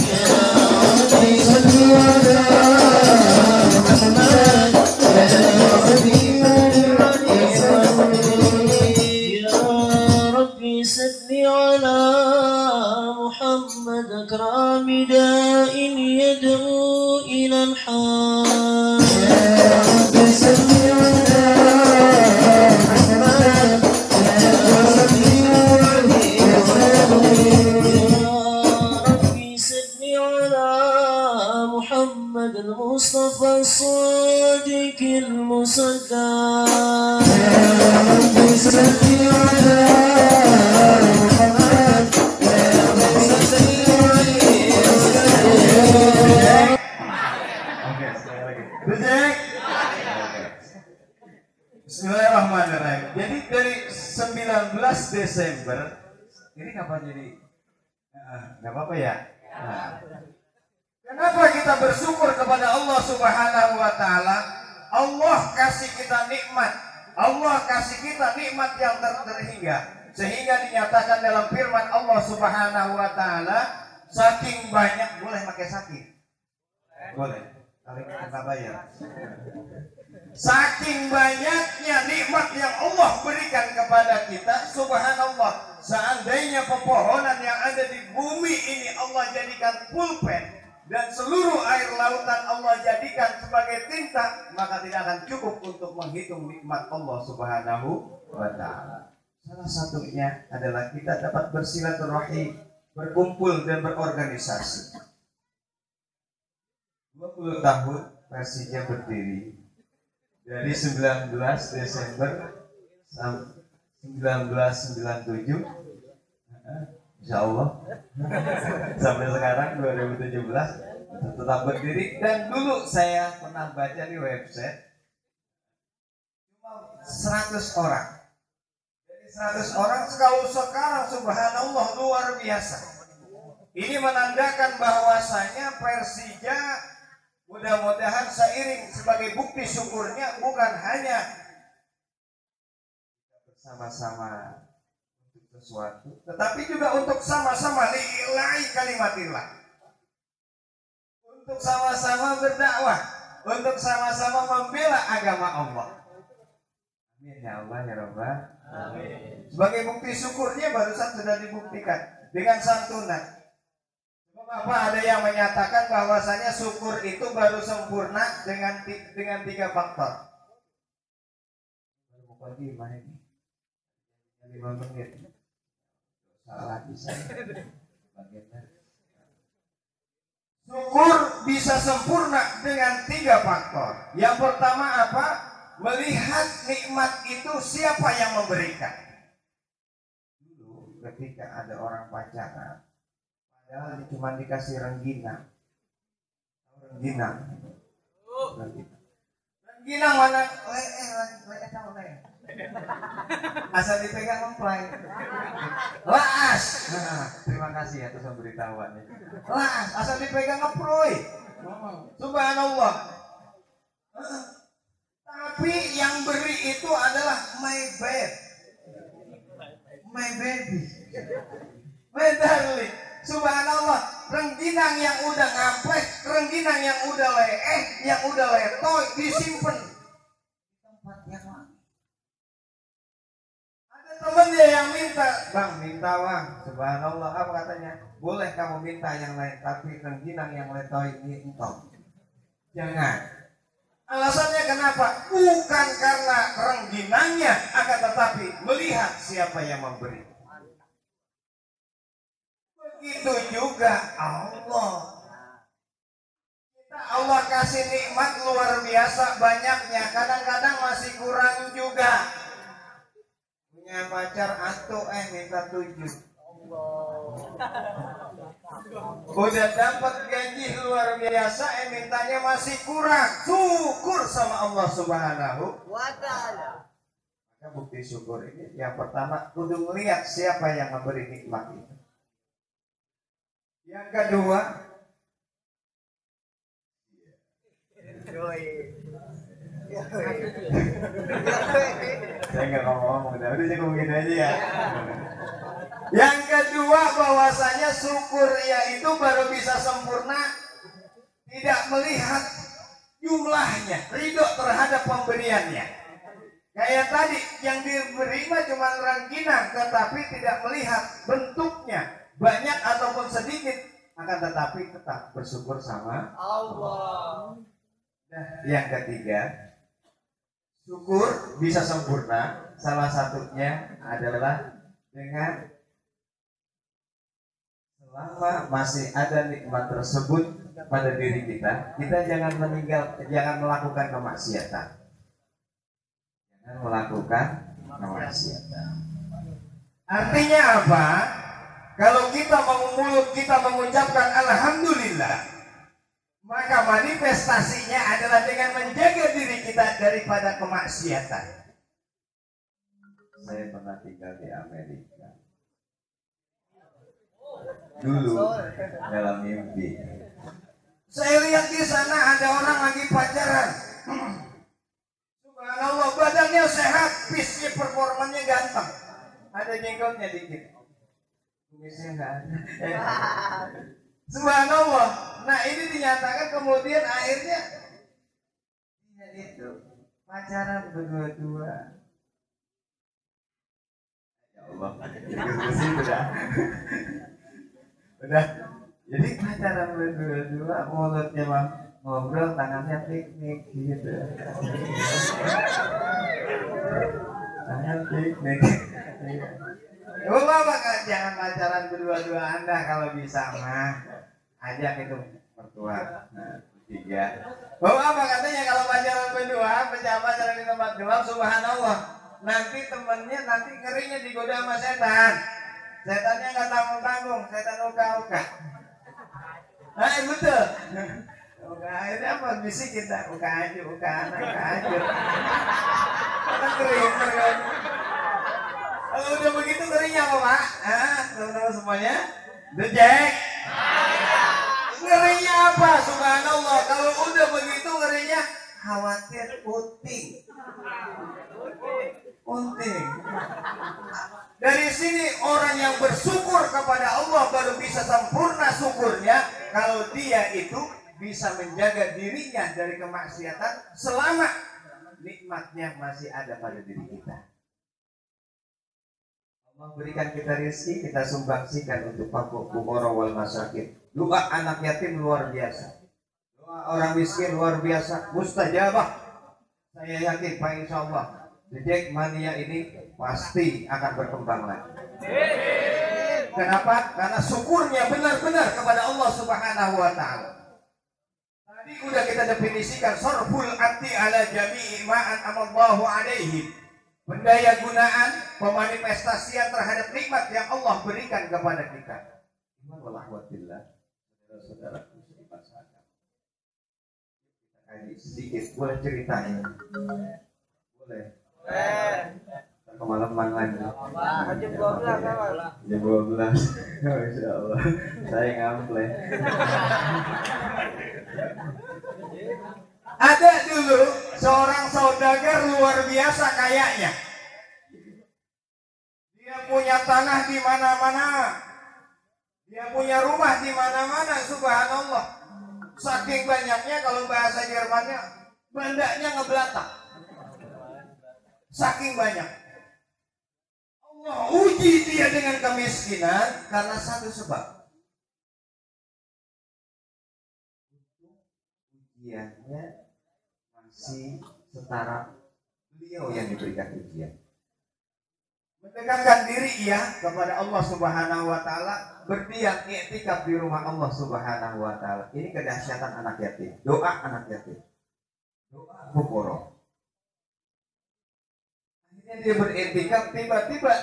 يا ربي صل على محمد يا ربي يا ربي صل على محمد أكرم داء يدعو إلى الحق يا ربي صل على محمد يا ربي صل على محمد المصطفى الصادق المصدق يا ربي صل على محمد يا ربي صل Bismillahirrahmanirrahim. Jadi dari 19 Desember ini kapan jadi? Nggak apa-apa ya. Kenapa kita bersyukur kepada Allah Subhanahu wa Ta'ala? Allah kasih kita nikmat, Allah kasih kita nikmat yang terhingga, sehingga dinyatakan dalam firman Allah Subhanahu wa Ta'ala, saking banyak, boleh pakai saking? Boleh, kali kita bayar. Saking banyaknya nikmat yang Allah berikan kepada kita, subhanallah, seandainya pepohonan yang ada di bumi ini Allah jadikan pulpen dan seluruh air lautan Allah jadikan sebagai tinta, maka tidak akan cukup untuk menghitung nikmat Allah Subhanahu wa Ta'ala. Salah satunya adalah kita dapat bersilaturahim, berkumpul dan berorganisasi. 20 tahun Persija berdiri. Dari 19 Desember 1997, insya Allah sampai sekarang 2017 tetap berdiri. Dan dulu saya pernah baca di website cuma 100 orang. Dari 100 orang, kalau sekarang subhanallah luar biasa. Ini menandakan bahwasanya Persija mudah-mudahan seiring sebagai bukti syukurnya bukan hanya bersama-sama untuk sesuatu, tetapi juga untuk sama-sama lillahi kalimatillah, untuk sama-sama berdakwah, untuk sama-sama membela agama Allah. Amin ya Allah ya Rabbal alamin. Sebagai bukti syukurnya barusan sudah dibuktikan dengan santunan. Apa ada yang menyatakan bahwasanya syukur itu baru sempurna dengan 3 faktor. Bukan gimana ini? 5 menit. Salah bisa. Syukur bisa sempurna dengan 3 faktor. Yang pertama apa? Melihat nikmat itu siapa yang memberikan. Dulu ketika ada orang pacaran, padahal cuma dikasih rengginang. Rengginang mana? Asal dipegang memplay. Las. Terima kasih atas pemberitahuannya. Las, asal dipegang ngeproy. Subhanallah. Tapi yang beri itu adalah my baby. My darling. Subhanallah, rengginang yang udah ngamplet, rengginang yang udah leeh, yang udah letoy disimpan tempat yang lain. Ada temennya yang minta, bang minta bang, subhanallah, apa katanya? Boleh kamu minta yang lain, tapi rengginang yang letoy ini engkau jangan. Alasannya kenapa? Bukan karena rengginangnya, akan tetapi melihat siapa yang memberi. Itu juga Allah. Allah kasih nikmat luar biasa banyaknya. Kadang-kadang masih kurang juga. Punya pacar atuh minta 7. Udah dapat gaji luar biasa mintanya masih kurang. Syukur sama Allah Subhanahu wa Ta'ala. Maka bukti syukur ini yang pertama kudu melihat siapa yang memberi nikmat itu. Yang kedua, Saya nggak ngomong, udah cukup begitu aja ya. Yang kedua, bahwasanya syukur itu baru bisa sempurna tidak melihat jumlahnya, ridho terhadap pemberiannya. Kayak tadi yang diberi mah cuma rangginang, tetapi tidak melihat bentuknya banyak ataupun sedikit, akan tetapi tetap bersyukur sama Allah. Nah, yang ketiga, syukur bisa sempurna, salah satunya adalah dengan selama masih ada nikmat tersebut pada diri kita, kita jangan melakukan kemaksiatan. Jangan melakukan kemaksiatan. Artinya apa? Kalau kita mulut kita mengucapkan alhamdulillah, maka manifestasinya adalah dengan menjaga diri kita daripada kemaksiatan. Saya pernah tinggal di Amerika. Dulu dalam mimpi, saya lihat di sana ada orang lagi pacaran. Subhanallah, badannya sehat, fisik performanya ganteng, ada jenggotnya dikit, kumisnya nggak ada. Subhanallah. Nah ini dinyatakan kemudian akhirnya dia itu pacaran berdua-dua. Ya Allah, udah. Jadi pacaran berdua-dua, mulutnya mah ngobrol, tangannya piknik gitu. Tangan piknik. Bapak jangan pacaran berdua-dua Anda, kalau bisa mah ajak itu mertua. Tiga. Bapak apa katanya kalau pacaran berdua, pacaran di tempat gelap, subhanallah, nanti temennya nanti ngerinya digoda sama setan. Setannya nggak tanggung-tanggung, setan uka-uka. Nah betul. Uka itu apa bisik kita, uka aja, uka anak, uka aja. Kita kering kan. Kalau udah begitu ngerinya apa Pak? Teman-teman semuanya, dejek. Ngerinya apa? Subhanallah. Kalau udah begitu ngerinya khawatir puting. Unting. Dari sini orang yang bersyukur kepada Allah baru bisa sempurna syukurnya kalau dia itu bisa menjaga dirinya dari kemaksiatan selama nikmatnya masih ada pada diri kita. Allah berikan kita rezeki, kita sumbangsikan untuk fuqara wal masakin. Doa anak yatim luar biasa. Doa orang miskin luar biasa, mustajabah. Saya yakin Pak insyaallah Jack Mania ini pasti akan berkembang lagi. Kenapa? Karena syukurnya benar-benar kepada Allah Subhanahu wa taala. Tadi udah kita definisikan sarful ati ala jami'i ma'an amallahu alaihi. Pendaya gunaan, pemanifestasian terhadap nikmat yang Allah berikan kepada kita. Alhamdulillah, saudara-saudaraku dipaksakan. Kita kaji sedikit, boleh ceritanya? Boleh. Kemalaman lagi. Jam 12. Jam 12. Masya Allah. Saya ngample. Ada dulu seorang saudagar luar biasa kayaknya. Dia punya tanah di mana-mana. Dia punya rumah di mana-mana, subhanallah. Saking banyaknya, kalau bahasa Jermannya, bandanya ngebelatak. Saking banyak. Allah uji dia dengan kemiskinan karena satu sebab. Ujiannya masih setara beliau yang diberikan ujian. Mendekatkan diri kepada Allah Subhanahu wa taala, berdiam i'tikaf di rumah Allah Subhanahu wa taala. Ini kedahsyatan anak yatim. Doa anak yatim. Doa fuqara. Dia beriktikaf, tiba-tiba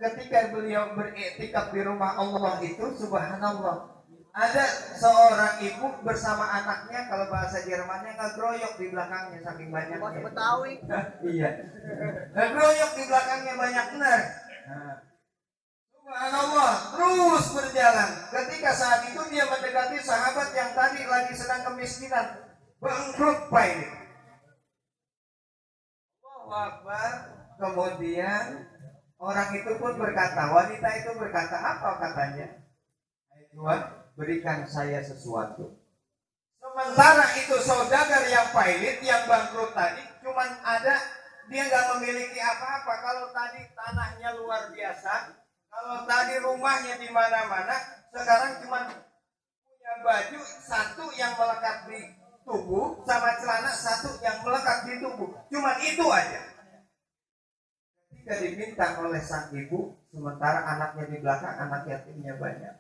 ketika beliau beriktikaf di rumah Allah itu, subhanallah, ada seorang ibu bersama anaknya, kalau bahasa Jermannya ngegroyok di belakangnya saking banyaknya. Betawi. Iya. Ngegroyok di belakangnya banyak benar. Subhanallah, terus berjalan. Ketika saat itu dia mendekati sahabat yang tadi lagi sedang kemiskinan, bangkrut Pak ini. Allahu Akbar. Kemudian orang itu pun berkata, wanita itu berkata, apa katanya? Tuhan, berikan saya sesuatu. Sementara itu saudagar yang pailit, yang bangkrut tadi, cuman ada, dia nggak memiliki apa-apa. Kalau tadi tanahnya luar biasa, kalau tadi rumahnya di mana-mana, sekarang cuman punya baju satu yang melekat di tubuh, sama celana satu yang melekat di tubuh. Cuman itu aja. Ketika diminta oleh sang ibu, sementara anaknya di belakang, anak yatimnya banyak.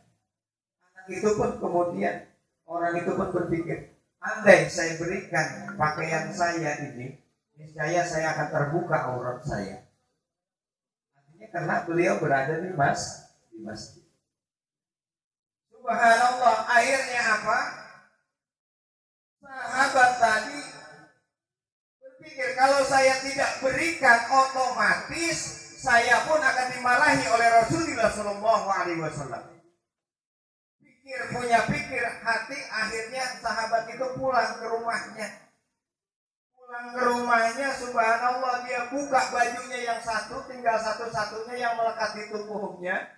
Anak itu pun kemudian, orang itu pun berpikir, andai saya berikan pakaian saya ini, niscaya saya akan terbuka aurat saya. Artinya karena beliau berada di masjid. Subhanallah, akhirnya apa? Sahabat tadi berpikir, kalau saya tidak berikan, otomatis saya pun akan dimarahi oleh Rasulullah SAW. Punya pikir hati, akhirnya sahabat itu pulang ke rumahnya. Subhanallah, dia buka bajunya yang satu, tinggal satu-satunya yang melekat di tubuhnya,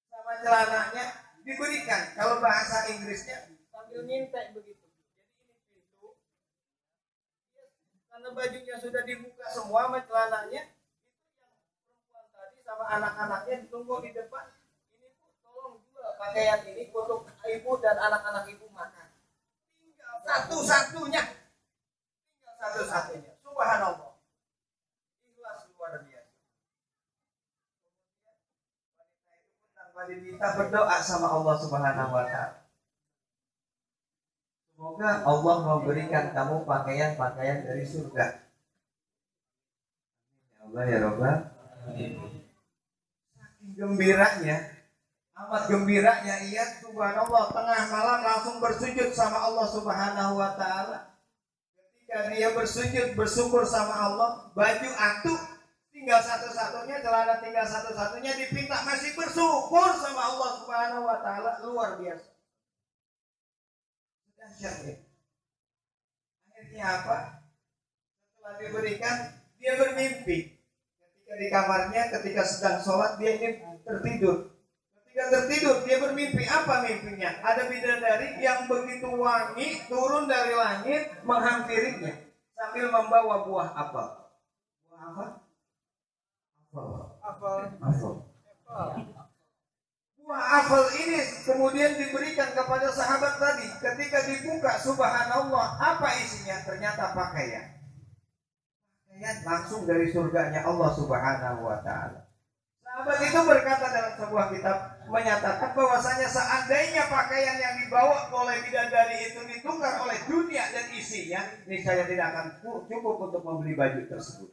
sama celananya diberikan. Kalau bahasa Inggrisnya sambil nyintek begitu. Karena bajunya sudah dibuka semua sama celananya, itu yang perempuan tadi sama anak-anaknya ditunggu di depan. Ini pun tolong jual pakaian ini untuk ibu dan anak-anak ibu makan. Tinggal satu-satunya. Subhanallah. Ikhlas luar biasa. Wanita itu pun tanpa diminta berdoa sama Allah Subhanahu wa Ta'ala. Semoga Allah memberikan kamu pakaian-pakaian dari surga. Ya Allah ya Rabbal. Saking gembiranya, amat gembiranya ia, subhanallah, tengah malam langsung bersujud sama Allah Subhanahu wa Ta'ala. Ketika dia bersujud bersyukur sama Allah, baju atuh tinggal satu-satunya, celana tinggal satu-satunya, dipinta masih bersyukur sama Allah Subhanahu wa Ta'ala. Luar biasa. Akhirnya apa? Setelah diberikan, dia bermimpi. Ketika di kamarnya, ketika sedang sholat, dia ingin tertidur. Ketika tertidur, dia bermimpi. Apa mimpinya? Ada bidadari yang begitu wangi turun dari langit menghampirinya sambil membawa buah apel. Buah apa? Apel. Buah apel ini kemudian diberikan kepada sahabat tadi. Ketika dibuka, subhanallah, apa isinya? Ternyata pakaian. Pakaian langsung dari surganya Allah Subhanahu wa Ta'ala. Sahabat itu berkata dalam sebuah kitab, menyatakan bahwasanya seandainya pakaian yang dibawa oleh bidadari itu ditukar oleh dunia dan isinya, niscaya tidak akan cukup untuk membeli baju tersebut.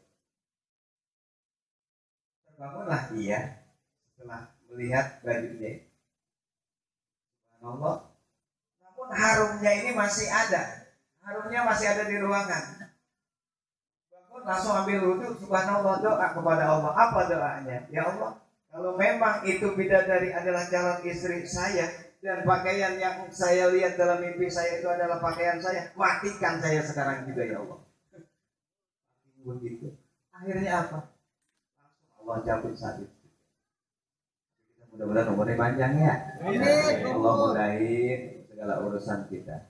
Terbangunlah ia setelah melihat bajunya. Subhanallah. Namun harumnya ini masih ada. Harumnya masih ada di ruangan. Bangun langsung ambil wudhu, subhanallah, doa kepada Allah. Apa doanya? Ya Allah, kalau memang itu bidadari adalah calon istri saya dan pakaian yang saya lihat dalam mimpi saya itu adalah pakaian saya, matikan saya sekarang juga ya Allah. Begitu. Akhirnya apa? Allah cabut saat itu. Mudah-mudahan umurnya panjang ya. Allah mudahin segala urusan kita.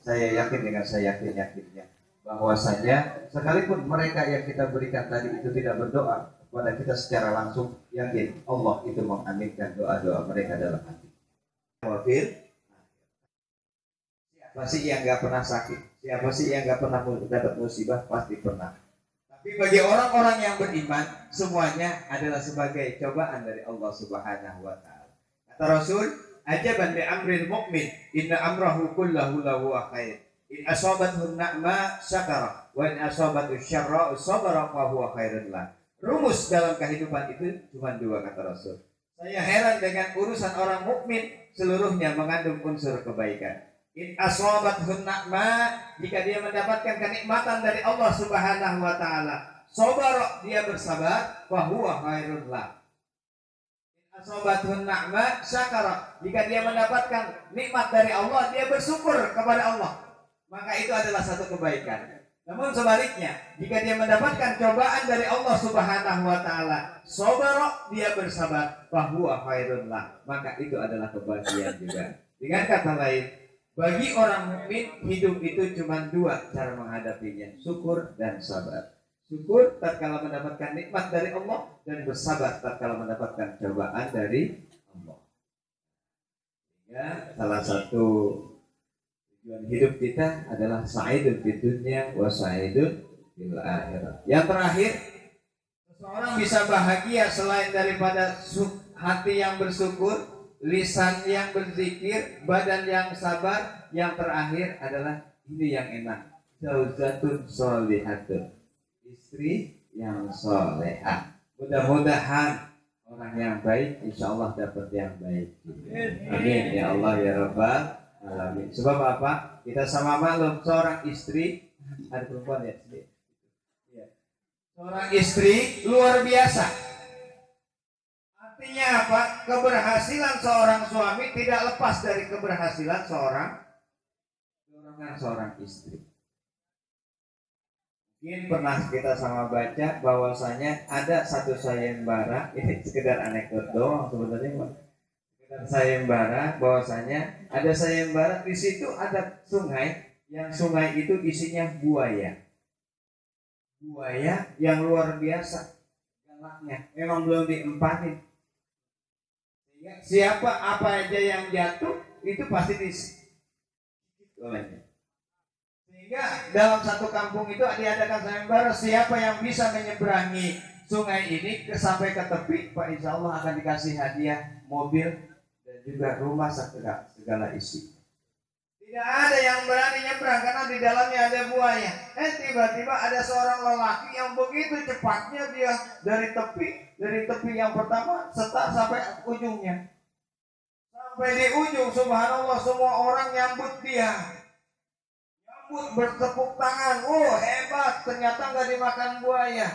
Saya yakin dengan saya yakinnya bahwasanya sekalipun mereka yang kita berikan tadi itu tidak berdoa kepada kita secara langsung, yakin Allah itu mengaminkan doa-doa mereka dalam hati. Siapa sih yang nggak pernah sakit? Siapa sih yang nggak pernah dapat musibah? Pasti pernah. Tapi bagi orang-orang yang beriman, semuanya adalah sebagai cobaan dari Allah Subhanahu wa Ta'ala. Kata Rasul, ajaban bi amril mu'min, inna amrahu kullahu lahu khair. In asabathu na'ma syakara, wa in asabathu syarra sabara fa huwa khairun lah. Rumus dalam kehidupan itu cuma dua, kata Rasul. Saya heran dengan urusan orang mukmin, seluruhnya mengandung unsur kebaikan. In asabathu na'ma, jika dia mendapatkan kenikmatan dari Allah Subhanahu wa Ta'ala, sabara, dia bersabar, fa huwa khairun lah. Asobatun na'ma syakara, jika dia mendapatkan nikmat dari Allah, dia bersyukur kepada Allah, maka itu adalah satu kebaikan. Namun sebaliknya, jika dia mendapatkan cobaan dari Allah Subhanahu wa taala, sabara, dia bersabar, fahuwa khairun lah, maka itu adalah kebahagiaan juga. Dengan kata lain, bagi orang mukmin hidup itu cuma dua cara menghadapinya, syukur dan sabar. Syukur tatkala mendapatkan nikmat dari Allah, dan bersabar tatkala mendapatkan cobaan dari Allah. Ya, salah satu tujuan hidup kita adalah sa'idun fid dunya wa sa'idun fil akhirah. Yang terakhir, seseorang bisa bahagia selain daripada hati yang bersyukur, lisan yang berzikir, badan yang sabar. Yang terakhir adalah ini yang enak, zaujatun sholihatun, istri yang solehah. Mudah-mudahan orang yang baik insya Allah dapat yang baik. Amin ya Allah ya Rabbal alamin. Sebab apa? Kita sama maklum, seorang istri, ada perempuan ya, seorang istri luar biasa. Artinya apa? Keberhasilan seorang suami tidak lepas dari keberhasilan seorang istri. Mungkin pernah kita sama baca bahwasanya ada satu sayembara, ini sekedar anekdot doang sebenarnya, sekedar sayembara, bahwasanya ada sayembara, di situ ada sungai, yang sungai itu isinya buaya yang luar biasa galaknya, memang belum diempatin. Siapa apa aja yang jatuh itu pasti olehnya. Sehingga dalam satu kampung itu diadakan sayembara, siapa yang bisa menyeberangi sungai ini sampai ke tepi, Pak, insya Allah akan dikasih hadiah mobil dan juga rumah segala isi. Tidak ada yang berani nyebrang karena di dalamnya ada buaya. Tiba-tiba ada seorang lelaki yang begitu cepatnya dia dari tepi yang pertama sampai ujungnya. Sampai di ujung, subhanallah, semua orang nyambut dia. Bertepuk tangan, oh hebat, ternyata nggak dimakan buaya.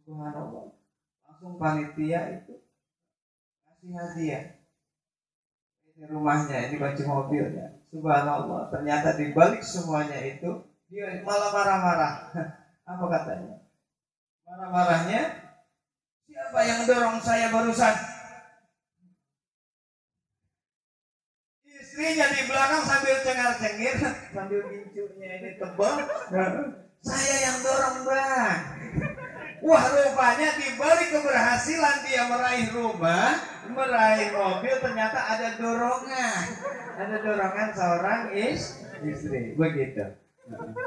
Subhanallah, langsung panitia itu kasih hadiah. Ini rumahnya, ini baju mobilnya. Subhanallah, ternyata di balik semuanya itu dia malah marah-marah. Apa katanya? Marah-marahnya, siapa yang dorong saya barusan? Istrinya di belakang sambil cengar-cengir, sambil gincunya ini tebal. Saya yang dorong, Bang. Wah, rupanya di balik keberhasilan dia meraih rumah, meraih mobil, ternyata ada dorongan. Ada dorongan seorang istri. Begitu.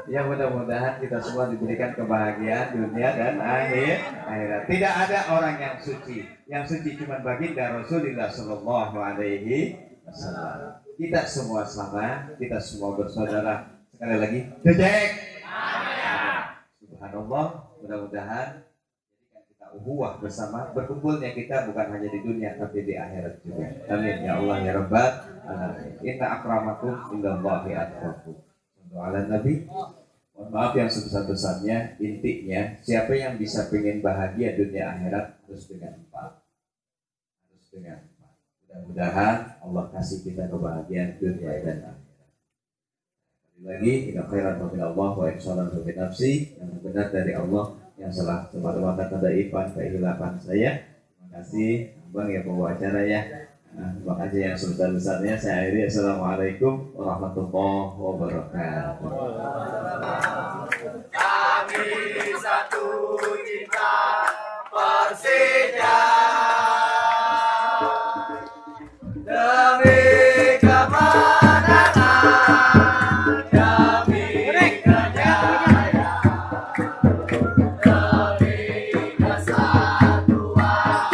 Ya, mudah-mudahan kita semua diberikan kebahagiaan dunia dan akhirat. Tidak ada orang yang suci. Yang suci cuma baginda Rasulullah sallallahu alaihi wasallam. Kita semua sama, kita semua bersaudara. Sekali lagi, dedek. Subhanallah, mudah-mudahan kita uhuwah bersama, berkumpulnya kita bukan hanya di dunia tapi di akhirat juga. Amin ya Allah ya Rabbal alamin. Inna akramakum indallahi atqakum. Ala Nabi. Mohon maaf yang sebesar-besarnya, intinya siapa yang bisa pengen bahagia dunia akhirat harus dengan empat. Mudah-mudahan Allah kasih kita kebahagiaan dunia dan akhirat. Lagi, inna khairan min Allah wa ihsanan min nafsi, yang benar dari Allah, yang salah semata-mata kedaifan kehilapan saya. Terima kasih Bang ya pembawa acara ya. Terima kasih yang sebesar-besarnya. Saya akhiri. Assalamualaikum warahmatullahi wabarakatuh. Kami satu cinta Persija. Demi kemenangan, demi kejayaan, demi kesatuan Persija.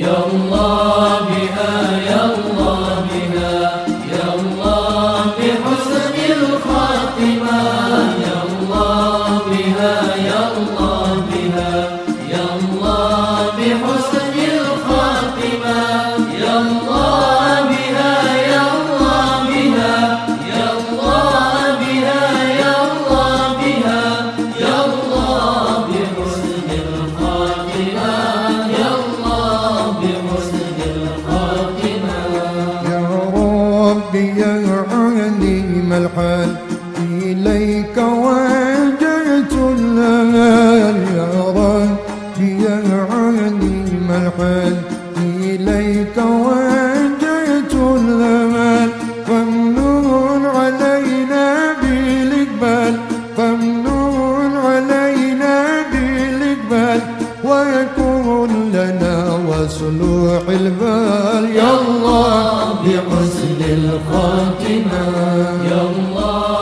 يا الله بها يا الله بها يا الله بحسن الخاتمة يا الله بها يا الله بها يا الله بحسن الخاتمة يا الله بها يا الله بها يا الله بها يا الله بها يا الله بحسن الخاتمة يا الله بحسن الخاتمة يا ربي يا عليم الحال إليك وجهت الأمال يا ربي يا عليم الحال إليك وجهت الأمال فامنون علينا بالإقبال فامنون علينا بالإقبال ويكون لنا وصلوح البال يا الله بحسن الخاتمة يا الله